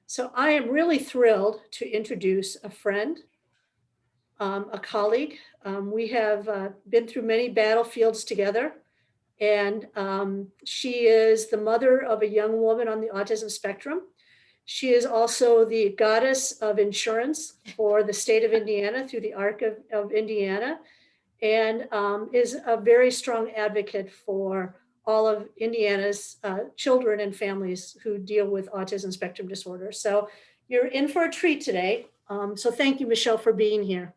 So I am really thrilled to introduce a friend, a colleague. We have been through many battlefields together, and she is the mother of a young woman on the autism spectrum. She is also the goddess of insurance for the state of Indiana through the Arc of Indiana, and is a very strong advocate for all of Indiana's children and families who deal with autism spectrum disorder. So you're in for a treat today. So thank you, Michelle, for being here.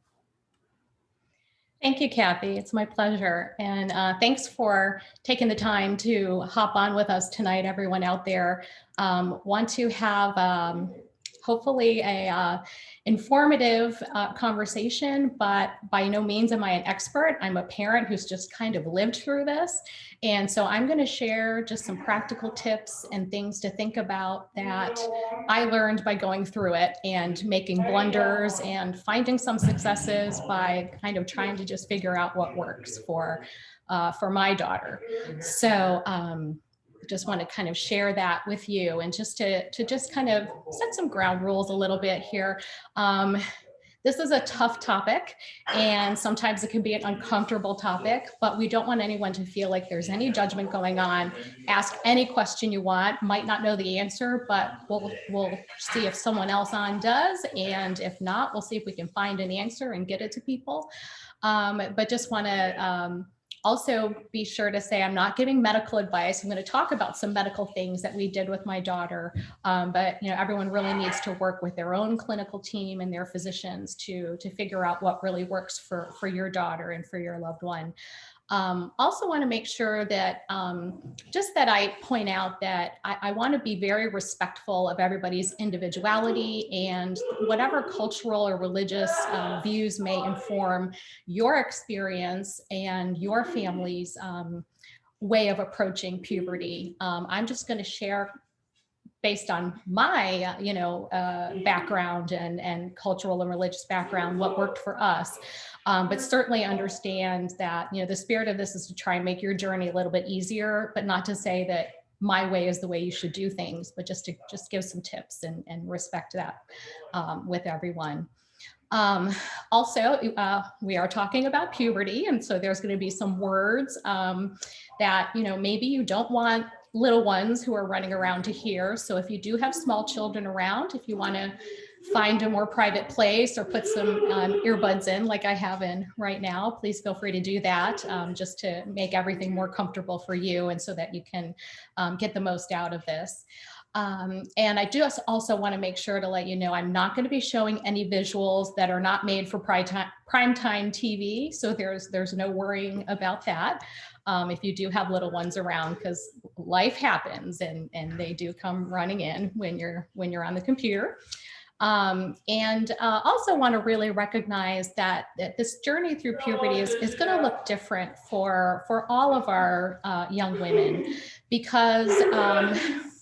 Thank you, Kathy. It's my pleasure. And thanks for taking the time to hop on with us tonight, everyone out there. Want to have hopefully a informative conversation, but by no means am I an expert. I'm a parent who's just kind of lived through this. And so I'm going to share just some practical tips and things to think about that I learned by going through it and making blunders and finding some successes by kind of trying to just figure out what works for my daughter. So just want to kind of share that with you, and just to just kind of set some ground rules a little bit here. This is a tough topic, and sometimes it can be an uncomfortable topic, but we don't want anyone to feel like there's any judgment going on. Ask any question you want. Might not know the answer, but we'll see if someone else on does, and if not, we'll see if we can find an answer and get it to people. But just want to also be sure to say I'm not giving medical advice. I'm going to talk about some medical things that we did with my daughter, but everyone really needs to work with their own clinical team and their physicians to figure out what really works for your daughter and for your loved one. Also want to make sure that just that I point out that I want to be very respectful of everybody's individuality, and whatever cultural or religious views may inform your experience and your family's way of approaching puberty. I'm just going to share based on my, background and cultural and religious background, what worked for us. But certainly understand that, the spirit of this is to try and make your journey a little bit easier, but not to say that my way is the way you should do things, but just to give some tips and respect that with everyone. Also, we are talking about puberty, and so there's going to be some words that, maybe you don't want little ones who are running around to hear. So if you do have small children around, if you want to find a more private place or put some earbuds in like I have in right now, please feel free to do that, just to make everything more comfortable for you and so that you can get the most out of this. And I just also want to make sure to let you know I'm not going to be showing any visuals that are not made for primetime TV. So there's no worrying about that. If you do have little ones around, because life happens and they do come running in when you're on the computer. And also want to really recognize that this journey through puberty is going to look different for all of our young women, because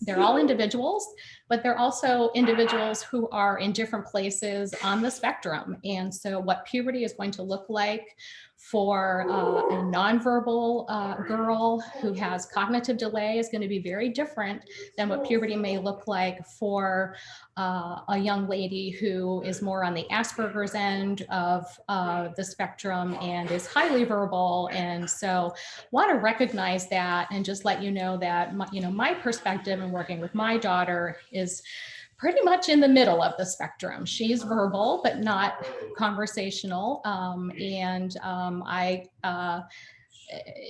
they're all individuals, but they're also individuals who are in different places on the spectrum. And so what puberty is going to look like for a nonverbal girl who has cognitive delay is going to be very different than what puberty may look like for a young lady who is more on the Asperger's end of the spectrum and is highly verbal. And so want to recognize that and just let you know that my perspective in working with my daughter is pretty much in the middle of the spectrum. She's verbal, but not conversational.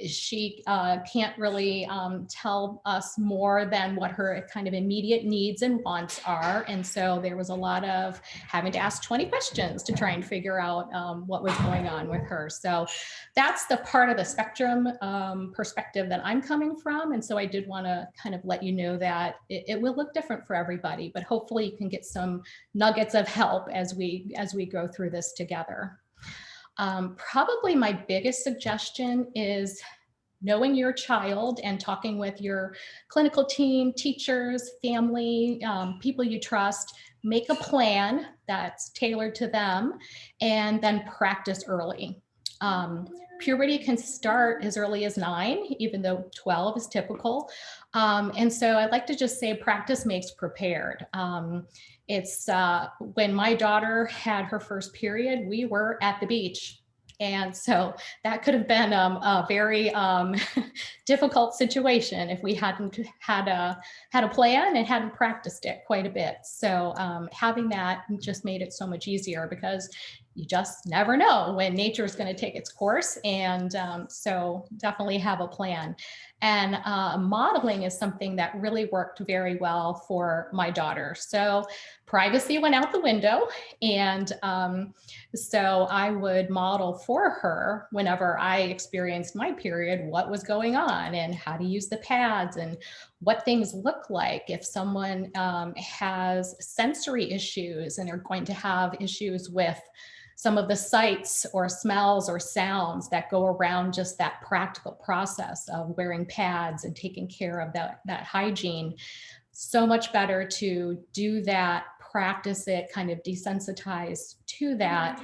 She can't really tell us more than what her kind of immediate needs and wants are. And so there was a lot of having to ask 20 questions to try and figure out what was going on with her. So that's the part of the spectrum perspective that I'm coming from. And so I did want to kind of let you know that it will look different for everybody, but hopefully you can get some nuggets of help as we go through this together. Probably my biggest suggestion is knowing your child and talking with your clinical team, teachers, family, people you trust. Make a plan that's tailored to them, and then practice early. Puberty can start as early as 9, even though 12 is typical. And so I'd like to just say practice makes prepared. It's when my daughter had her first period, we were at the beach. And so that could have been a very difficult situation if we hadn't had a plan and hadn't practiced it quite a bit. So having that just made it so much easier, because you just never know when nature is going to take its course. And so definitely have a plan. And modeling is something that really worked very well for my daughter. So privacy went out the window. And so I would model for her whenever I experienced my period, what was going on and how to use the pads and what things look like if someone has sensory issues and are going to have issues with some of the sights or smells or sounds that go around just that practical process of wearing pads and taking care of that hygiene. So much better to do that, practice it, kind of desensitize to that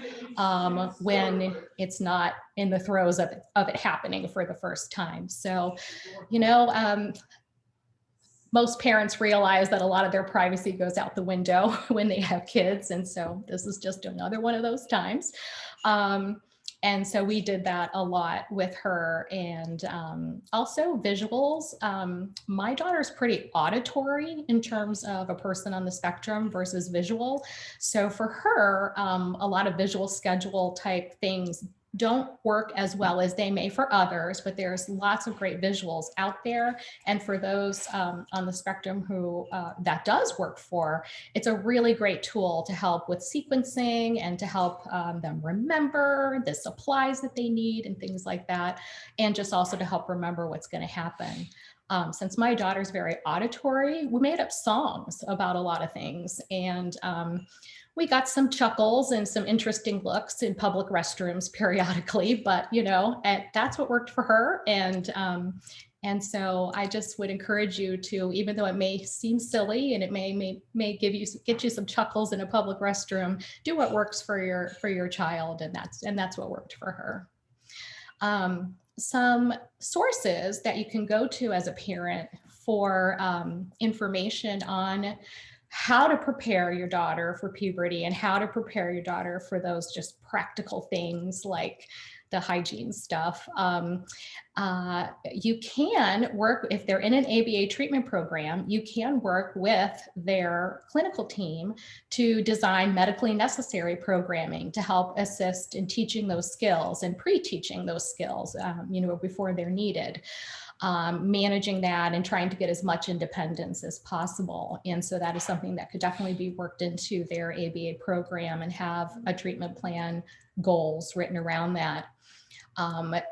when it's not in the throes of it happening for the first time. So, most parents realize that a lot of their privacy goes out the window when they have kids. And so this is just another one of those times. And so we did that a lot with her. And also visuals. My daughter's pretty auditory in terms of a person on the spectrum versus visual. So for her, a lot of visual schedule type things don't work as well as they may for others, but there's lots of great visuals out there. And for those on the spectrum who that does work for, it's a really great tool to help with sequencing and to help them remember the supplies that they need and things like that. And just also to help remember what's going to happen. Since my daughter's very auditory, we made up songs about a lot of things. And we got some chuckles and some interesting looks in public restrooms periodically, but that's what worked for her. And so I just would encourage you to, even though it may seem silly and it may get you some chuckles in a public restroom, do what works for your child, and that's what worked for her. Some sources that you can go to as a parent for information on how to prepare your daughter for puberty and how to prepare your daughter for those just practical things like the hygiene stuff. You can work, if they're in an ABA treatment program, you can work with their clinical team to design medically necessary programming to help assist in teaching those skills and pre-teaching those skills, before they're needed. Managing that and trying to get as much independence as possible. And so that is something that could definitely be worked into their ABA program and have a treatment plan goals written around that.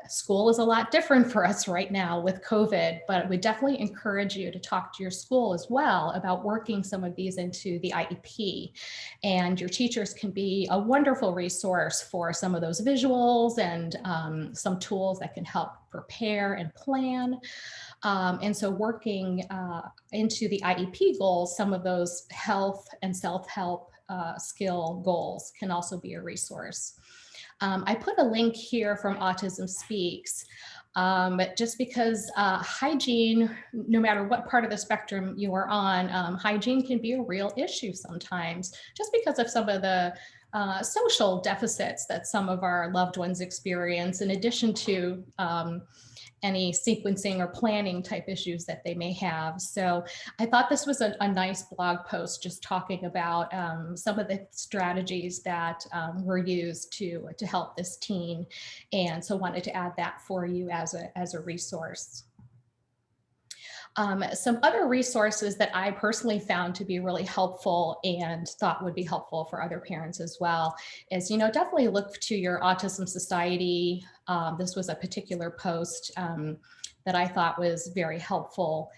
School is a lot different for us right now with COVID, but we definitely encourage you to talk to your school as well about working some of these into the IEP. And your teachers can be a wonderful resource for some of those visuals and some tools that can help prepare and plan. And so working into the IEP goals, some of those health and self-help skill goals can also be a resource. I put a link here from Autism Speaks, just because hygiene, no matter what part of the spectrum you are on, hygiene can be a real issue sometimes, just because of some of the social deficits that some of our loved ones experience, in addition to any sequencing or planning type issues that they may have. So I thought this was a nice blog post just talking about some of the strategies that were used to help this teen. And so wanted to add that for you as a resource. Some other resources that I personally found to be really helpful and thought would be helpful for other parents as well is, definitely look to your Autism Society. This was a particular post that I thought was very helpful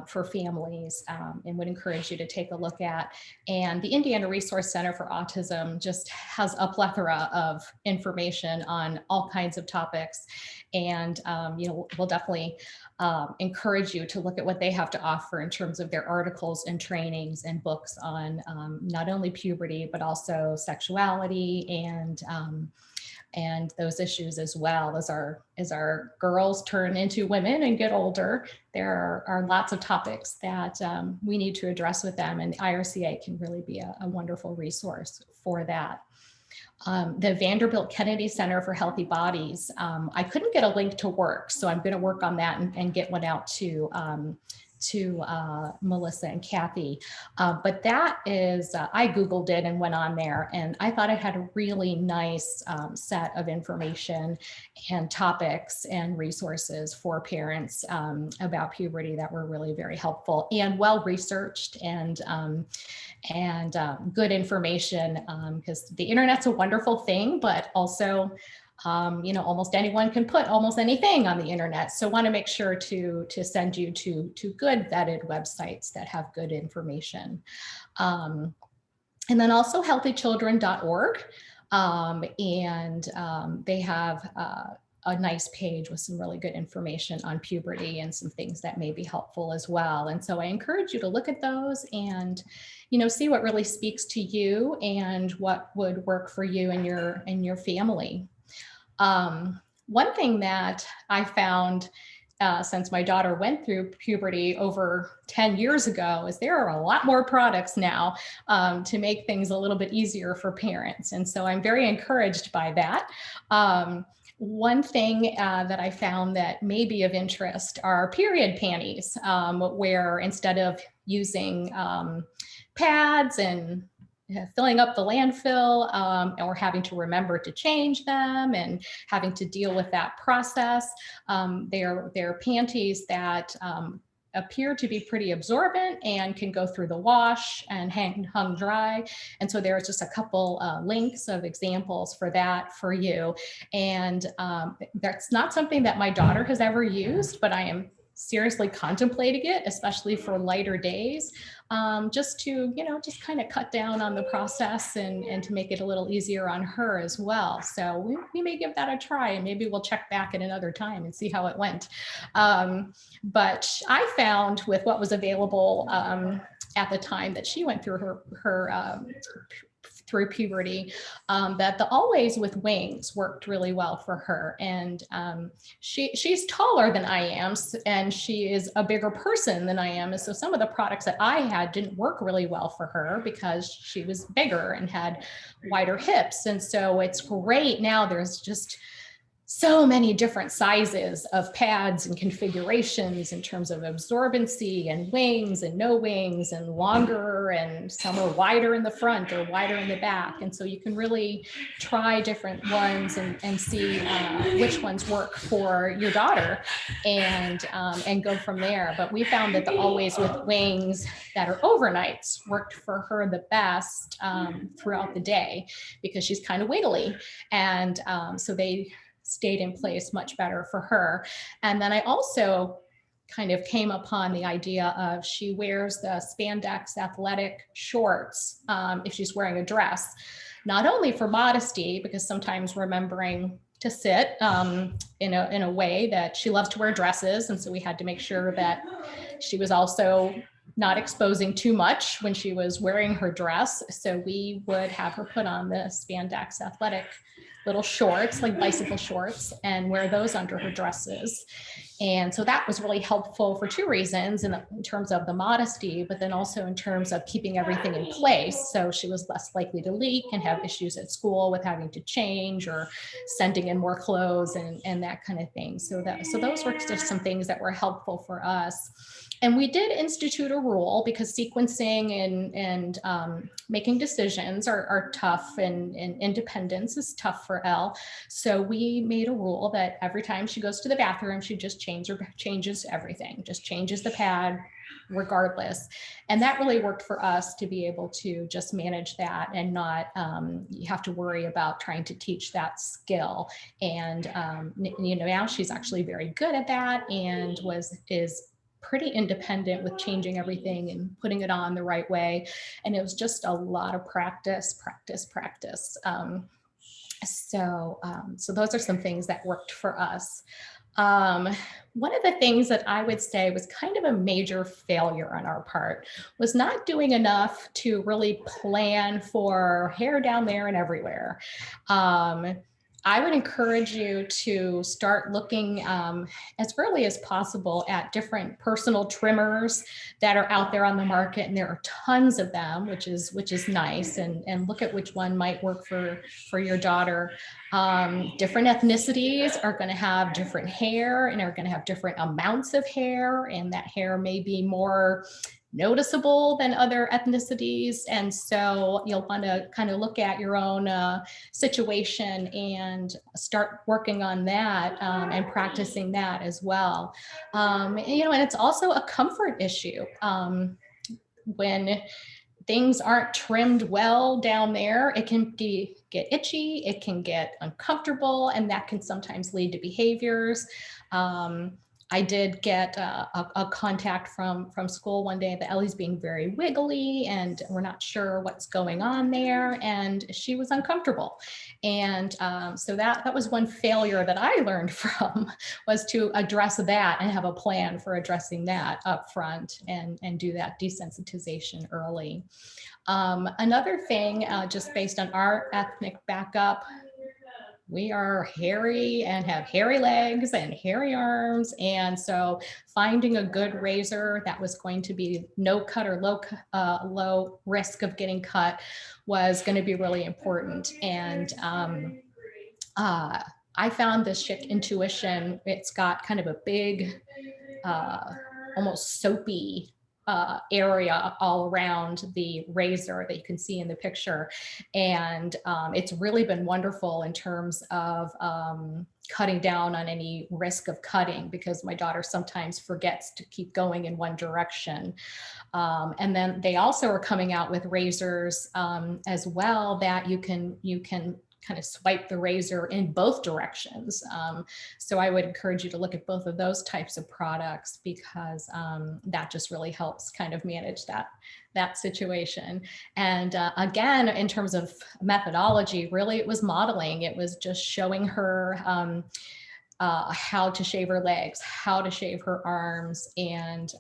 for families and would encourage you to take a look at. And the Indiana Resource Center for Autism just has a plethora of information on all kinds of topics. And, we'll definitely encourage you to look at what they have to offer in terms of their articles and trainings and books on not only puberty, but also sexuality and and those issues as well. As our girls turn into women and get older, there are lots of topics that we need to address with them, and IRCA can really be a wonderful resource for that. The Vanderbilt Kennedy Center for Healthy Bodies, I couldn't get a link to work, so I'm going to work on that and get one out to Melissa and Kathy. But that is, I Googled it and went on there, and I thought it had a really nice set of information and topics and resources for parents about puberty that were really very helpful and well-researched and good information, because the internet's a wonderful thing, but also almost anyone can put almost anything on the internet. So want to make sure to send you to good vetted websites that have good information. And then also healthychildren.org. They have a nice page with some really good information on puberty and some things that may be helpful as well. And so I encourage you to look at those and, see what really speaks to you and what would work for you and your family. One thing that I found since my daughter went through puberty over 10 years ago is there are a lot more products now to make things a little bit easier for parents. And so I'm very encouraged by that. One thing that I found that may be of interest are period panties, where instead of using pads and filling up the landfill or having to remember to change them and having to deal with that process. They're panties that appear to be pretty absorbent and can go through the wash and hung dry. And so there's just a couple links of examples for that for you. And that's not something that my daughter has ever used, but I am seriously contemplating it, especially for lighter days, just to, just kind of cut down on the process and to make it a little easier on her as well. So we may give that a try, and maybe we'll check back at another time and see how it went. But I found with what was available at the time that she went through her through puberty, that the Always with Wings worked really well for her. And she's taller than I am, and she is a bigger person than I am. And so some of the products that I had didn't work really well for her because she was bigger and had wider hips. And so it's great now. There's just so many different sizes of pads and configurations in terms of absorbency and wings and no wings and longer, and some are wider in the front or wider in the back. And so you can really try different ones and see which ones work for your daughter and go from there. But we found that the Always with Wings that are overnights worked for her the best throughout the day because she's kind of wiggly. And so they stayed in place much better for her. And then I also kind of came upon the idea of she wears the spandex athletic shorts if she's wearing a dress, not only for modesty, because sometimes remembering to sit in a way that she loves to wear dresses. And so we had to make sure that she was also not exposing too much when she was wearing her dress. So we would have her put on the spandex athletic little shorts, like bicycle shorts, and wear those under her dresses. And so that was really helpful for two reasons, in terms of the modesty, but then also in terms of keeping everything in place. So she was less likely to leak and have issues at school with having to change or sending in more clothes and that kind of thing. So those were just some things that were helpful for us. And we did institute a rule because sequencing and making decisions are tough, and independence is tough for Elle. So we made a rule that every time she goes to the bathroom, she just changes everything, just changes the pad regardless. And that really worked for us to be able to just manage that and not you have to worry about trying to teach that skill. And now she's actually very good at that and is pretty independent with changing everything and putting it on the right way. And it was just a lot of practice. So those are some things that worked for us. One of the things that I would say was kind of a major failure on our part was not doing enough to really plan for hair down there and everywhere. I would encourage you to start looking as early as possible at different personal trimmers that are out there on the market, and there are tons of them, which is nice. And look at which one might work for your daughter. Different ethnicities are going to have different hair and are going to have different amounts of hair, and that hair may be more noticeable than other ethnicities. And so you'll want to kind of look at your own situation and start working on that and practicing that as well. And it's also a comfort issue. When things aren't trimmed well down there, it can get itchy, it can get uncomfortable, and that can sometimes lead to behaviors. I did get a contact from school one day that Ellie's being very wiggly and we're not sure what's going on there, and she was uncomfortable. And so that was one failure that I learned from, was to address that and have a plan for addressing that up front and do that desensitization early. Another thing, just based on our ethnic backup, we are hairy and have hairy legs and hairy arms. And so finding a good razor that was going to be no cut or low risk of getting cut was going to be really important. And I found this Chic Intuition. It's got kind of a big, almost soapy area all around the razor that you can see in the picture. And it's really been wonderful in terms of cutting down on any risk of cutting, because my daughter sometimes forgets to keep going in one direction. And then they also are coming out with razors as well that you can kind of swipe the razor in both directions. So I would encourage you to look at both of those types of products, because that just really helps kind of manage that situation. And again, in terms of methodology, really it was modeling. It was just showing her how to shave her legs, how to shave her arms. And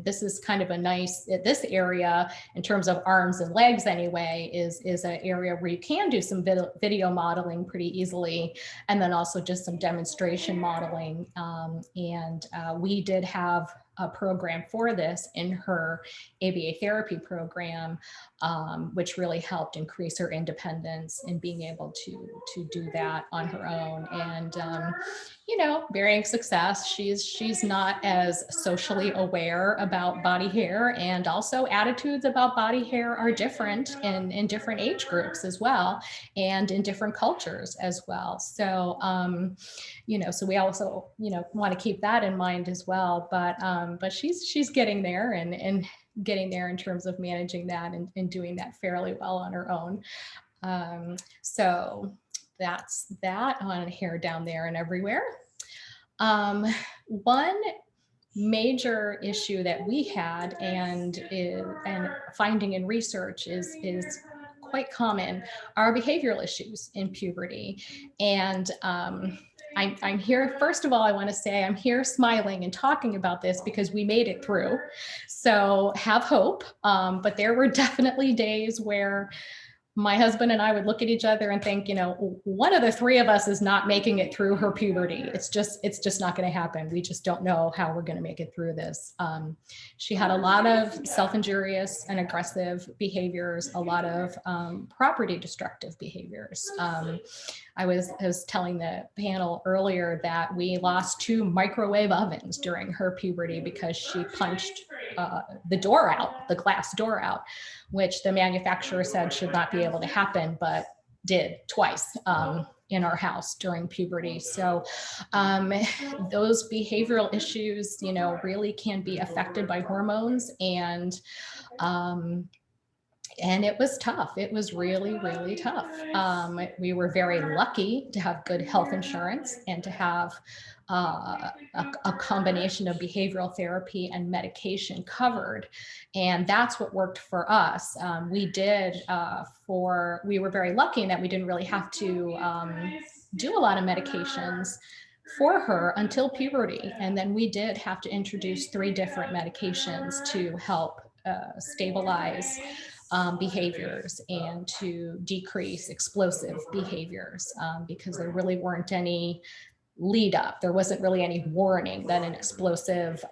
this is kind of a nice, this area in terms of arms and legs anyway, is an area where you can do some video modeling pretty easily. And then also just some demonstration modeling. And we did have a program for this in her ABA therapy program, which really helped increase her independence in being able to do that on her own. And varying success. She's not as socially aware about body hair, and also attitudes about body hair are different in different age groups as well, and in different cultures as well. So, so we also, want to keep that in mind as well. But she's getting there and getting there in terms of managing that and doing that fairly well on her own. So that's that on hair down there and everywhere. One major issue that we had and finding in research is quite common are behavioral issues in puberty. And I'm here, first of all, I want to say I'm here smiling and talking about this because we made it through. So have hope. But there were definitely days where my husband and I would look at each other and think, one of the three of us is not making it through her puberty. It's just not going to happen. We just don't know how we're going to make it through this. She had a lot of self-injurious and aggressive behaviors, a lot of property destructive behaviors. I was telling the panel earlier that we lost 2 microwave ovens during her puberty because she punched the door out, the glass door out, which the manufacturer said should not be able to happen, but did twice in our house during puberty. So those behavioral issues, really can be affected by hormones, and it was tough. It was really, really tough. We were very lucky to have good health insurance and to have a combination of behavioral therapy and medication covered. And that's what worked for us. We were very lucky in that we didn't really have to do a lot of medications for her until puberty. And then we did have to introduce 3 different medications to help stabilize behaviors and to decrease explosive behaviors, because there really weren't any lead up. There wasn't really any warning that an explosive,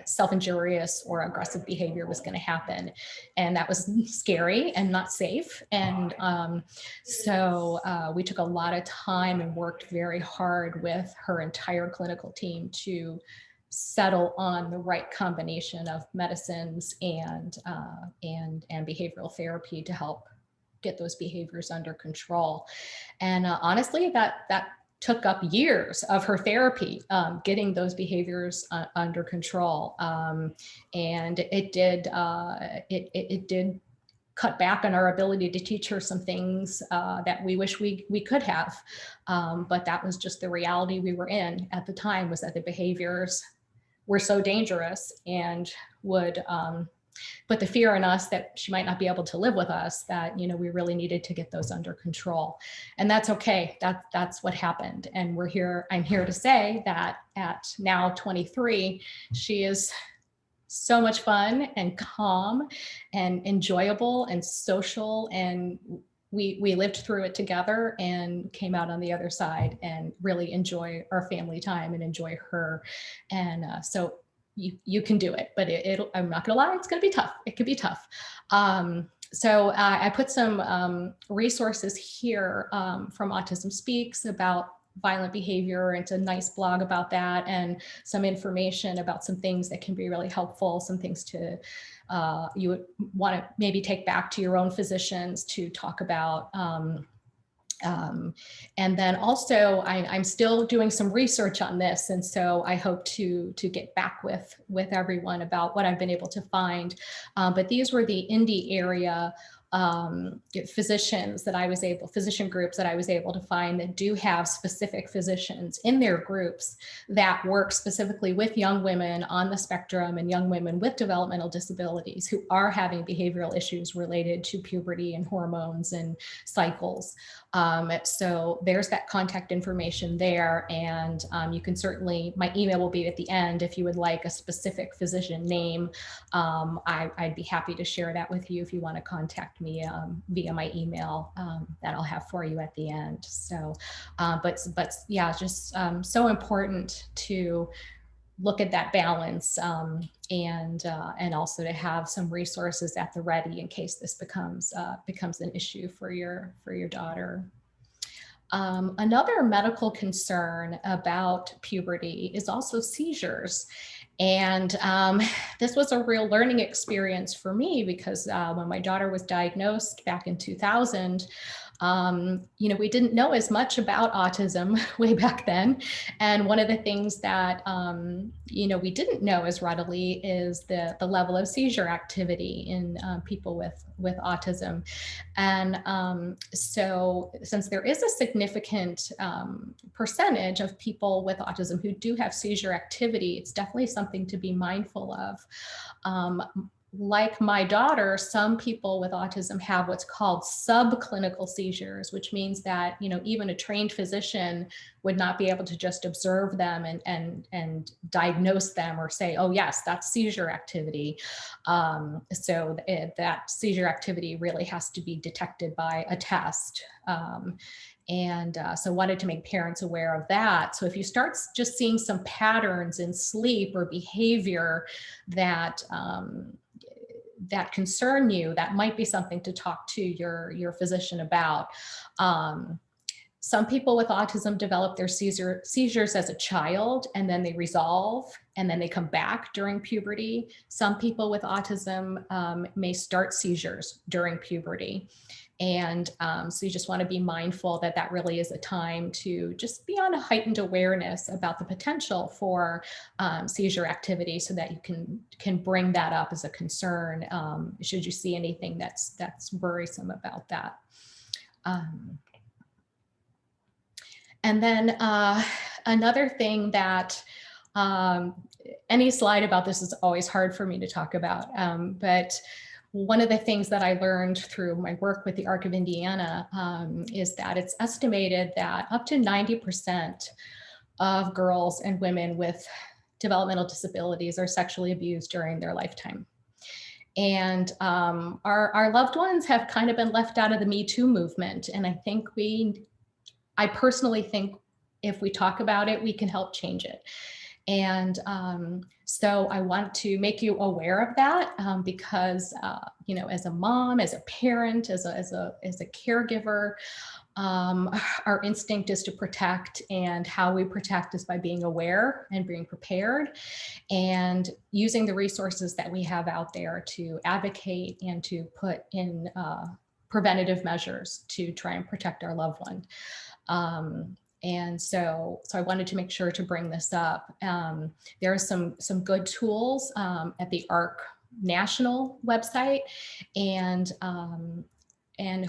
self-injurious or aggressive behavior was going to happen. And that was scary and not safe. And so we took a lot of time and worked very hard with her entire clinical team to settle on the right combination of medicines and behavioral therapy to help get those behaviors under control. And honestly, that took up years of her therapy, getting those behaviors under control. And it did cut back on our ability to teach her some things that we wish we could have. But that was just the reality we were in at the time, was that the behaviors were so dangerous and would put the fear in us that she might not be able to live with us, that, you know, we really needed to get those under control. And that's okay. That's what happened. And we're here. I'm here to say that at now 23, she is so much fun and calm and enjoyable and social, and we lived through it together and came out on the other side and really enjoy our family time and enjoy her. And so you can do it, but I'm not gonna lie, it's gonna be tough. It could be tough. So I put some resources here from Autism Speaks about violent behavior. It's a nice blog about that, and some information about some things that can be really helpful, some things to you would want to maybe take back to your own physicians to talk about. And then also I'm still doing some research on this. And so I hope to get back with everyone about what I've been able to find. But these were the Indy area physician groups that I was able to find that do have specific physicians in their groups that work specifically with young women on the spectrum and young women with developmental disabilities who are having behavioral issues related to puberty and hormones and cycles. So there's that contact information there, and you can certainly, my email will be at the end if you would like a specific physician name. I'd be happy to share that with you if you want to contact me via my email that I'll have for you at the end. So, but yeah, just so important to look at that balance and also to have some resources at the ready in case this becomes an issue for your daughter. Another medical concern about puberty is also seizures. And this was a real learning experience for me because when my daughter was diagnosed back in 2000, you know, we didn't know as much about autism way back then. And one of the things that, you know, we didn't know as readily is the level of seizure activity in people with autism. And so since there is a significant percentage of people with autism who do have seizure activity, it's definitely something to be mindful of. Like my daughter, some people with autism have what's called subclinical seizures, which means that, you know, even a trained physician would not be able to just observe them and diagnose them or say, oh yes, that's seizure activity. So that seizure activity really has to be detected by a test. So wanted to make parents aware of that. So if you start just seeing some patterns in sleep or behavior that that concern you, that might be something to talk to your physician about. Some people with autism develop their seizures as a child, and then they resolve, and then they come back during puberty. Some people with autism may start seizures during puberty. And so you just want to be mindful that that really is a time to just be on a heightened awareness about the potential for seizure activity, so that you can bring that up as a concern should you see anything that's worrisome about that. And then another thing that any slide about this is always hard for me to talk about, but one of the things that I learned through my work with the Arc of Indiana is that it's estimated that up to 90% of girls and women with developmental disabilities are sexually abused during their lifetime. And our loved ones have kind of been left out of the Me Too movement. And I personally think if we talk about it, we can help change it. And so I want to make you aware of that because, as a mom, as a parent, as a caregiver, our instinct is to protect, and how we protect is by being aware and being prepared and using the resources that we have out there to advocate and to put in preventative measures to try and protect our loved one. And so I wanted to make sure to bring this up. There are some good tools at the ARC national website, and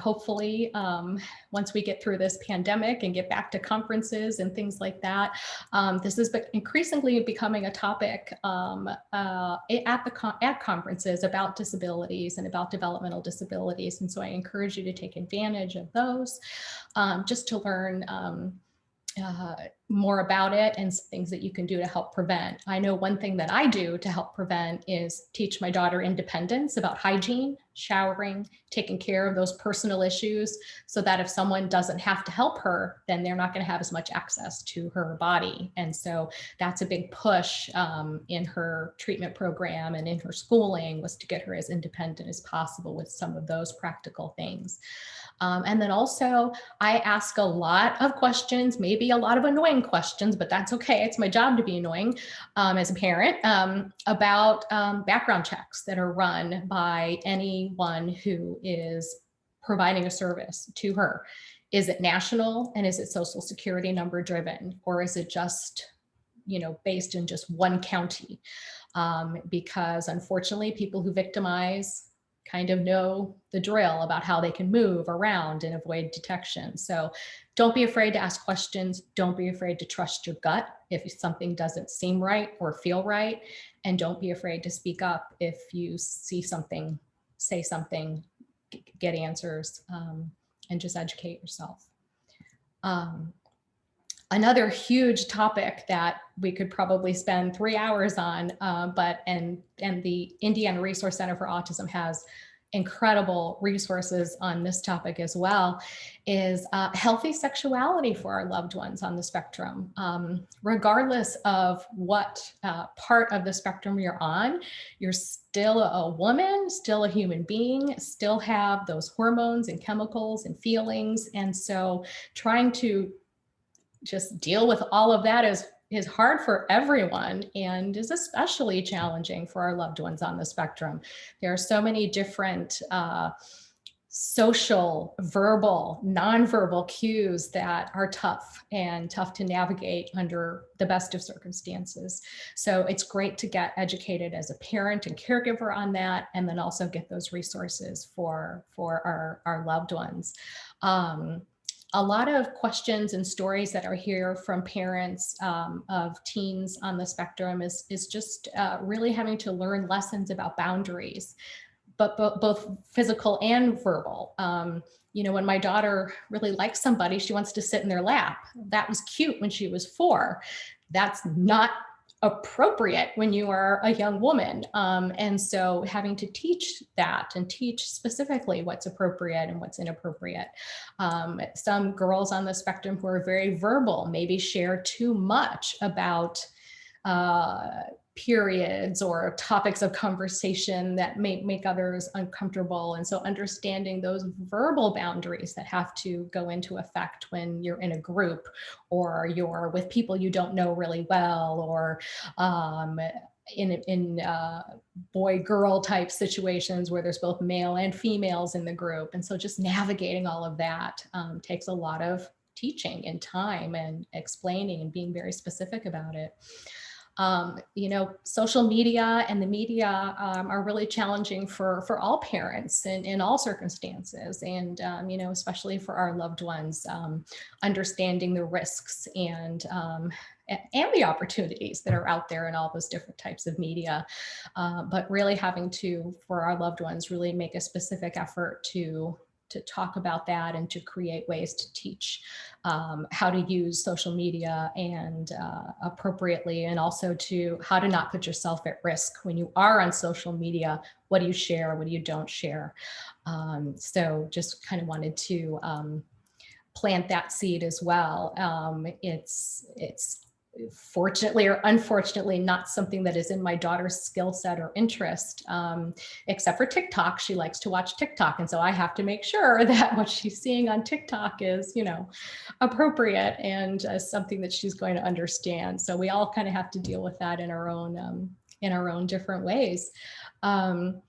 hopefully, once we get through this pandemic and get back to conferences and things like that, this is increasingly becoming a topic at conferences about disabilities and about developmental disabilities. And so I encourage you to take advantage of those just to learn more about it and things that you can do to help prevent. I know one thing that I do to help prevent is teach my daughter independence about hygiene, showering, taking care of those personal issues, so that if someone doesn't have to help her, then they're not going to have as much access to her body. And so that's a big push in her treatment program and in her schooling, was to get her as independent as possible with some of those practical things. And then also I ask a lot of questions, maybe a lot of annoying questions, but that's okay. It's my job to be annoying as a parent, about background checks that are run by anyone who is providing a service to her. Is it national, and is it Social Security number driven, or is it just, based in just one county? Because unfortunately, people who victimize kind of know the drill about how they can move around and avoid detection. So don't be afraid to ask questions. Don't be afraid to trust your gut if something doesn't seem right or feel right. And don't be afraid to speak up if you see something, say something, get answers, and just educate yourself. Another huge topic that we could probably spend 3 hours on, and the Indiana Resource Center for Autism has incredible resources on this topic as well, is healthy sexuality for our loved ones on the spectrum. Regardless of what part of the spectrum you're on, you're still a woman, still a human being, still have those hormones and chemicals and feelings. And so trying to just deal with all of that is hard for everyone, and is especially challenging for our loved ones on the spectrum. There are so many different social, verbal, nonverbal cues that are tough to navigate under the best of circumstances. So it's great to get educated as a parent and caregiver on that, and then also get those resources for our loved ones. A lot of questions and stories that are here from parents of teens on the spectrum is just really having to learn lessons about boundaries, but both physical and verbal. When my daughter really likes somebody, she wants to sit in their lap. That was cute when she was 4. That's not appropriate when you are a young woman. And so having to teach that and teach specifically what's appropriate and what's inappropriate. Some girls on the spectrum who are very verbal maybe share too much about periods or topics of conversation that may make others uncomfortable. And so understanding those verbal boundaries that have to go into effect when you're in a group, or you're with people you don't know really well, or in boy-girl type situations where there's both male and females in the group. And so just navigating all of that takes a lot of teaching and time and explaining and being very specific about it. Social media and the media are really challenging for all parents in all circumstances, and especially for our loved ones, understanding the risks and the opportunities that are out there in all those different types of media, but really having to, for our loved ones, really make a specific effort to talk about that and to create ways to teach how to use social media and appropriately, and also to how to not put yourself at risk when you are on social media. What do you share? What do you don't share? So just kind of wanted to plant that seed as well. It's fortunately or unfortunately not something that is in my daughter's skill set or interest, except for TikTok. She likes to watch TikTok, and so I have to make sure that what she's seeing on TikTok is, you know, appropriate and something that she's going to understand. So we all kind of have to deal with that in our own different ways. And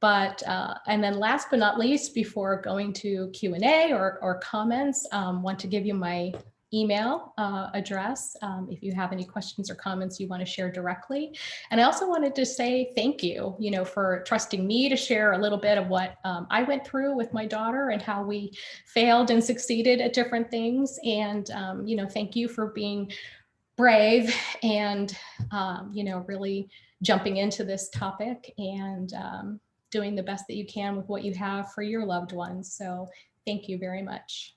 then last but not least, before going to Q&A or comments, want to give you my email address if you have any questions or comments you want to share directly. And I also wanted to say thank you, you know, for trusting me to share a little bit of what I went through with my daughter and how we failed and succeeded at different things. And, you know, thank you for being brave and, you know, really jumping into this topic and doing the best that you can with what you have for your loved ones. So thank you very much.